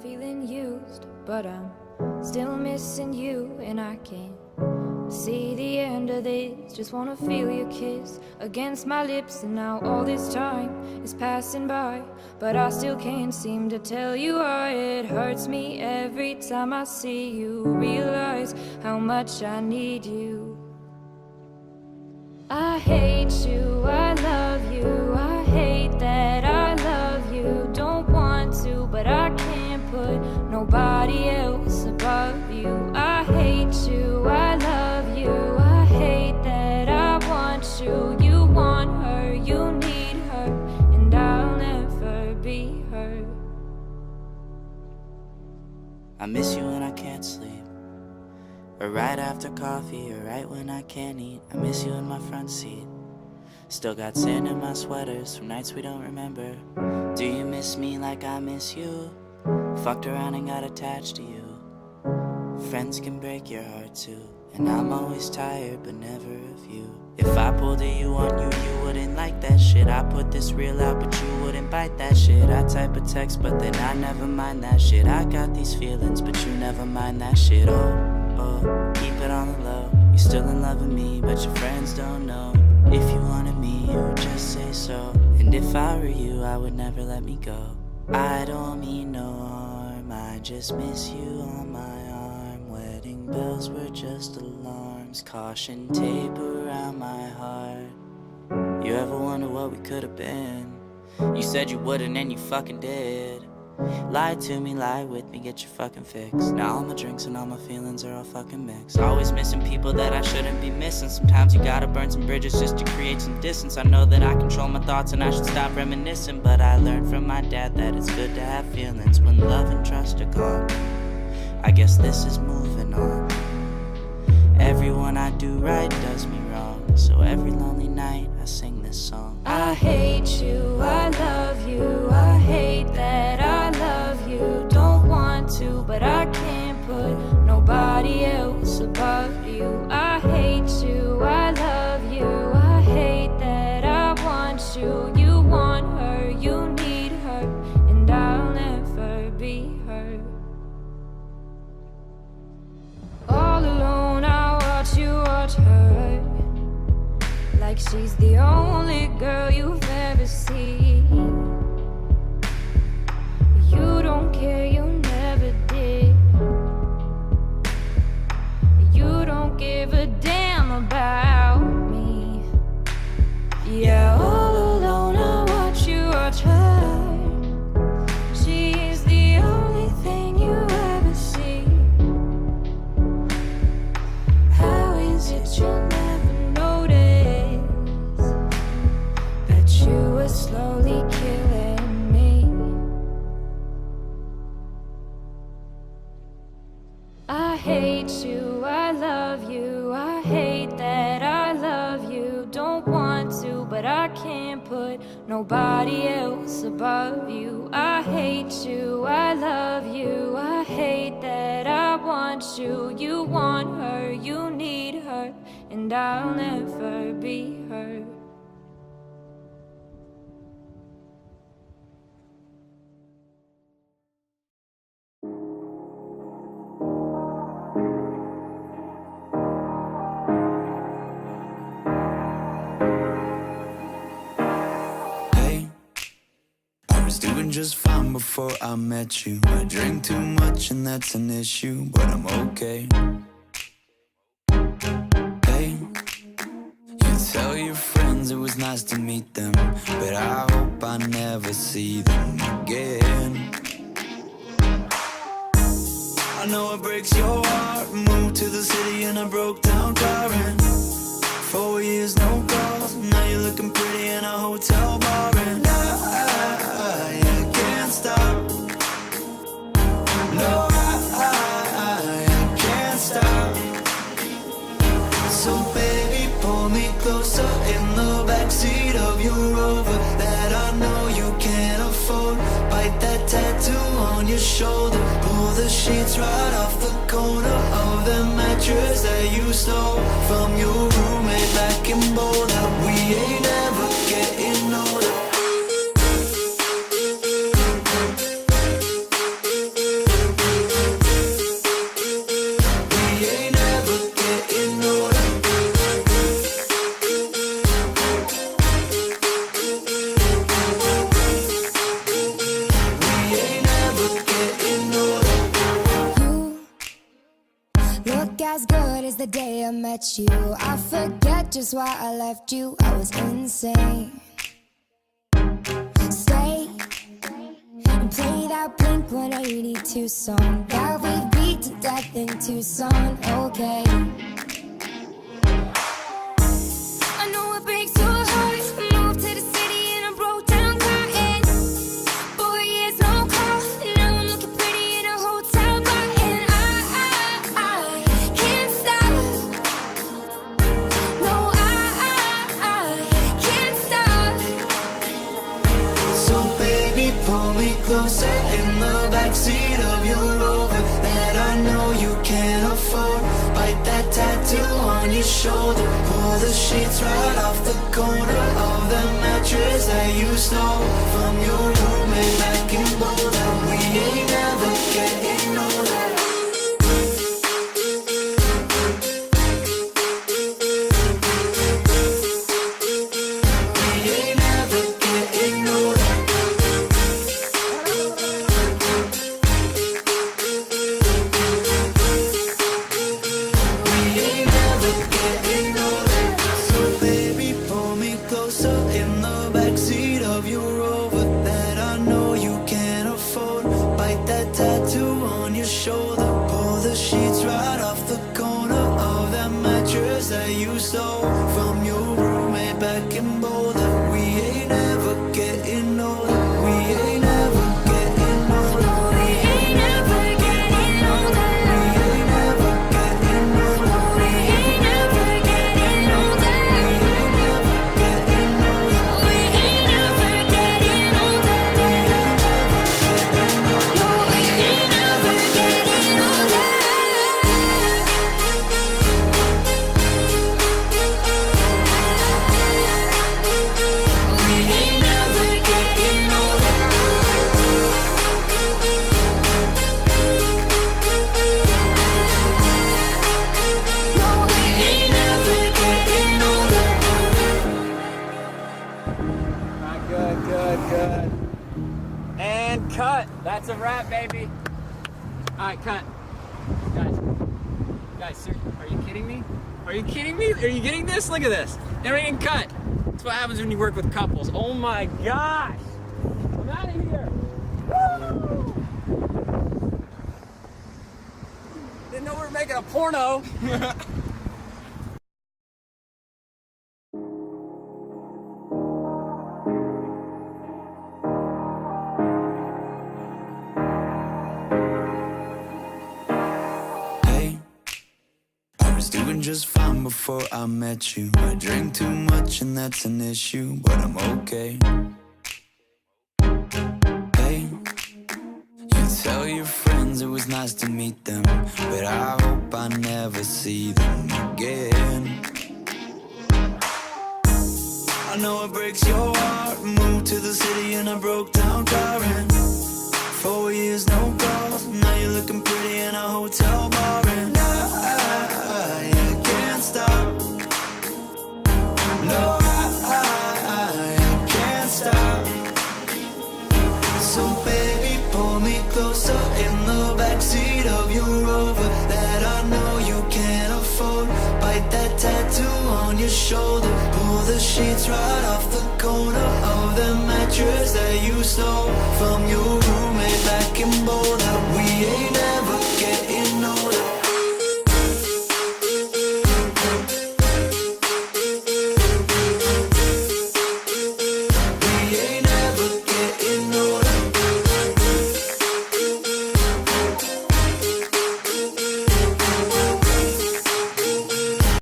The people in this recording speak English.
feeling used, but I'm still missing you, and I can't see the end of this. Just wanna feel your kiss against my lips, and now all this time is passing by, but I still can't seem to tell you why. It hurts me every time I see you, realize how much I need you. I hate you, I love you, I hate that I love you. Don't want to, but I can't put nobody else above you. I hate you, I love you, I hate that I want you. You want her, you need her, and I'll never be her. I miss you when I can't sleep, or right after coffee, or right when I can't eat. I miss you in my front seat. Still got sand in my sweaters from nights we don't remember. Do you miss me like I miss you? Fucked around and got attached to you. Friends can break your heart too, and I'm always tired but never of you. If I pulled a you on you, you wouldn't like that shit. I put this reel out but you wouldn't bite that shit. I type a text but then I never mind that shit. I got these feelings but you never mind that shit. Oh, keep it on the low. You're still in love with me but your friends don't know. If you wanted me, you would just say so. And if I were you, I would never let me go. I don't mean no harm, I just miss you on my arm. Wedding bells were just alarms, caution tape around my heart. You ever wonder what we could have been? You said you wouldn't and you fucking did. Lie to me, lie with me, get your fucking fix. Now all my drinks and all my feelings are all fucking mixed. Always missing people that I shouldn't be missing. Sometimes you gotta burn some bridges just to create some distance. I know that I control my thoughts and I should stop reminiscing, but I learned from my dad that it's good to have feelings when love and trust are gone. I guess this is moving on. Everyone I do right does me wrong, so every lonely night I sing this song. I hate you, I love you, I hate that I love you. Don't want to, but I can't put nobody else above you. I hate you, I love you, I hate that I want you. You want her, you need her, and I'll never be her. All alone I watch you watch her, like she's the only girl you've ever seen. You don't care, you never did. You don't give a damn about me. Yeah, all alone I watch you watch her. She's the only thing you ever see. How is it you never notice that you were slowly killing me? I hate you, I love you, I hate that I love you. Don't want to, but I can't put nobody else above you. I hate you, I love you, I hate that I want you. You want her, you need her, and I'll never be her. Doing just fine before I met you. I drink too much and that's an issue, but I'm okay. Hey, you tell your friends it was nice to meet them, but I hope I never see them again. I know it breaks your heart. Moved to the city and I broke down crying. 4 years, no calls. Now you're looking pretty in a hotel bar, and I can't stop. No, I can't stop. So baby, pull me closer in the backseat of your Rover that I know you can't afford. Bite that tattoo on your shoulder. Pull the sheets right off the corner of the mattress that you stole from your roommate back in Boulder. We ain't ever getting older. as good as the day I met you. I forget just why I left you. I was insane. Stay and play that Blink 182 song that we beat to death in Tucson. Okay. I know it breaks your heart. Moved to the city and I broke down crying. 4 years no call. Now I'm looking pretty in a hotel bar, and I can't stop. No, I can't stop. So baby, pull me closer in the backseat of your Rover that I know you can't afford. Bite that tattoo on your shoulder. Pull the sheets right off the corner of the mattress that you stole from your roommate back in Boulder. We ain't never getting older. We ain't never getting older. We ain't never getting older. So baby, pull me closer in the backseat of your Rover that I know you can't afford. Bite that tattoo on your shoulder. Pull the sheets right off the corner of that mattress that you stole from your roommate back in Boulder. We ain't never getting older. We ain't never getting older. We ain't never getting older. We ain't never getting older. We ain't never getting older. Getting older. We ain't never getting older. No, we ain't never getting older. We ain't never getting older. No, we ain't never getting older. Alright, good. And cut. That's a wrap, baby. Alright, cut. Guys, seriously, are you kidding me? Are you kidding me? Are you getting this? Look at this. Everything cut. That's what happens when you work with couples. Oh my gosh. I'm out of here. Woo! Didn't know we were making a porno. Hey, I was doing just fine before I met you. I drink too much and that's an issue, but I'm okay. Hey, you tell your friends it was nice to meet them, but I hope I never see them again. I know it breaks your heart. Moved to the city and I broke down crying. 4 years no calls. Now you're looking pretty in a hotel bar, and I can't stop. No, I can't stop. So baby, pull me closer in the backseat of your Rover that I know you can't afford. Bite that tattoo on your shoulder. Pull the sheets right off the corner of the mattress that you stole from your roommate back in Boulder. We ain't